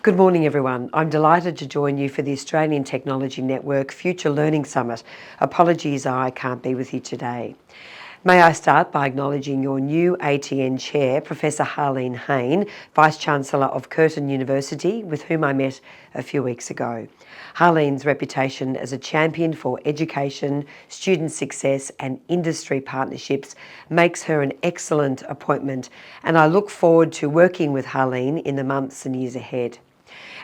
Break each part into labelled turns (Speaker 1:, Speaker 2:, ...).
Speaker 1: Good morning, everyone. I'm delighted to join you for the Australian Technology Network Future Learning Summit. Apologies, I can't be with you today. May I start by acknowledging your new ATN Chair, Professor Harleen Hayne, Vice-Chancellor of Curtin University, with whom I met a few weeks ago. Harleen's reputation as a champion for education, student success and industry partnerships makes her an excellent appointment, and I look forward to working with Harleen in the months and years ahead.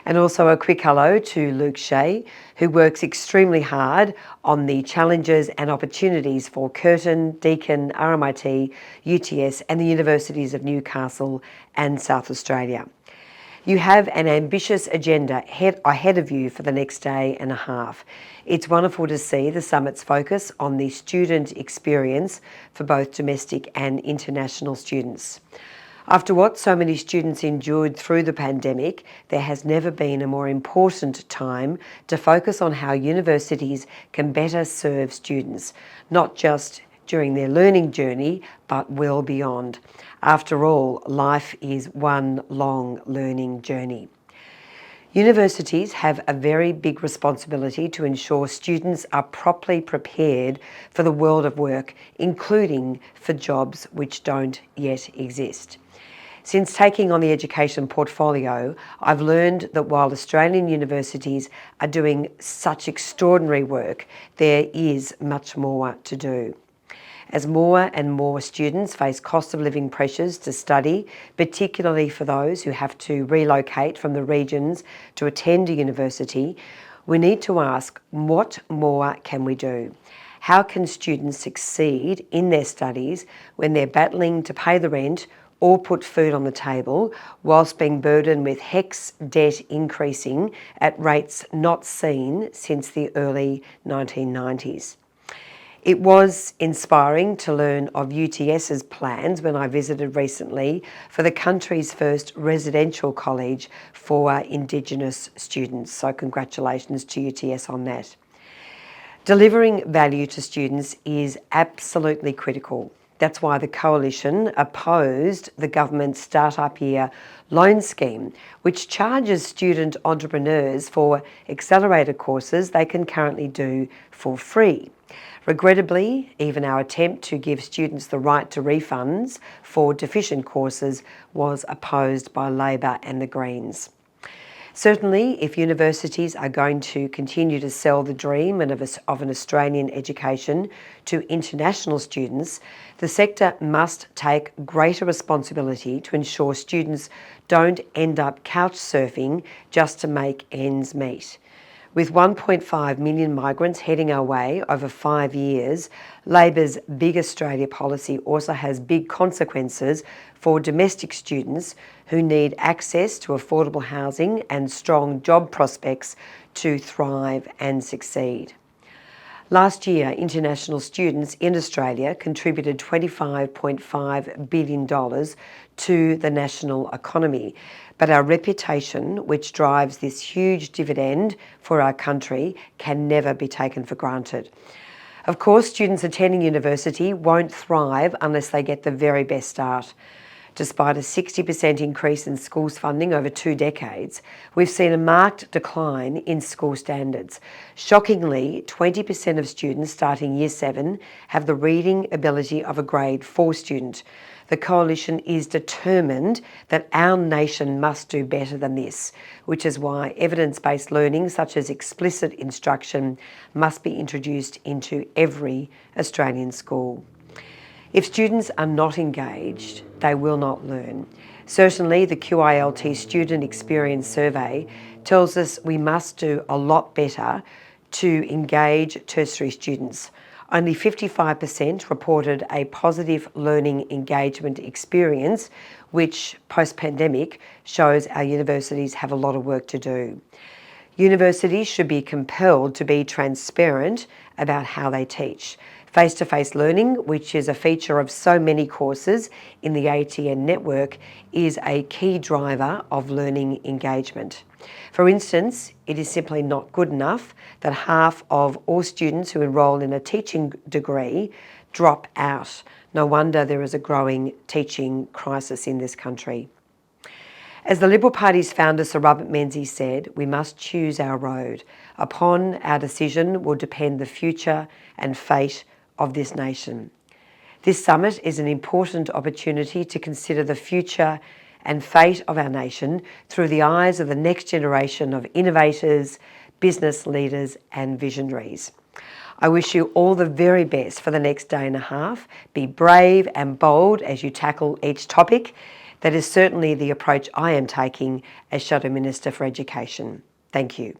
Speaker 1: And also a quick hello to Luke Shea, who works extremely hard on the challenges and opportunities for Curtin, Deakin, RMIT, UTS and the Universities of Newcastle and South Australia. You have an ambitious agenda ahead of you for the next day and a half. It's wonderful to see the summit's focus on the student experience for both domestic and international students. After what so many students endured through the pandemic, there has never been a more important time to focus on how universities can better serve students, not just during their learning journey, but well beyond. After all, life is one long learning journey. Universities have a very big responsibility to ensure students are properly prepared for the world of work, including for jobs which don't yet exist. Since taking on the education portfolio, I've learned that while Australian universities are doing such extraordinary work, there is much more to do. As more and more students face cost of living pressures to study, particularly for those who have to relocate from the regions to attend a university, we need to ask, what more can we do? How can students succeed in their studies when they're battling to pay the rent or put food on the table whilst being burdened with HECS debt increasing at rates not seen since the early 1990s? It was inspiring to learn of UTS's plans when I visited recently for the country's first residential college for Indigenous students. So congratulations to UTS on that. Delivering value to students is absolutely critical. That's why the Coalition opposed the government's Startup Year loan scheme, which charges student entrepreneurs for accelerated courses they can currently do for free. Regrettably, even our attempt to give students the right to refunds for deficient courses was opposed by Labor and the Greens. Certainly, if universities are going to continue to sell the dream of an Australian education to international students, the sector must take greater responsibility to ensure students don't end up couch surfing just to make ends meet. With 1.5 million migrants heading our way over 5 years, Labor's Big Australia policy also has big consequences for domestic students who need access to affordable housing and strong job prospects to thrive and succeed. Last year, international students in Australia contributed $25.5 billion to the national economy. But our reputation, which drives this huge dividend for our country, can never be taken for granted. Of course, students attending university won't thrive unless they get the very best start. Despite a 60% increase in schools funding over 2 decades, we've seen a marked decline in school standards. Shockingly, 20% of students starting Year 7 have the reading ability of a Grade 4 student. The Coalition is determined that our nation must do better than this, which is why evidence-based learning such as explicit instruction must be introduced into every Australian school. If students are not engaged, they will not learn. Certainly, the QILT Student Experience Survey tells us we must do a lot better to engage tertiary students. Only 55% reported a positive learning engagement experience, which post-pandemic shows our universities have a lot of work to do. Universities should be compelled to be transparent about how they teach. Face-to-face learning, which is a feature of so many courses in the ATN network, is a key driver of learning engagement. For instance, it is simply not good enough that half of all students who enrol in a teaching degree drop out. No wonder there is a growing teaching crisis in this country. As the Liberal Party's founder Sir Robert Menzies said, we must choose our road. Upon our decision will depend the future and fate of this nation. This summit is an important opportunity to consider the future and fate of our nation through the eyes of the next generation of innovators, business leaders and visionaries. I wish you all the very best for the next day and a half. Be brave and bold as you tackle each topic. That is certainly the approach I am taking as Shadow Minister for Education. Thank you.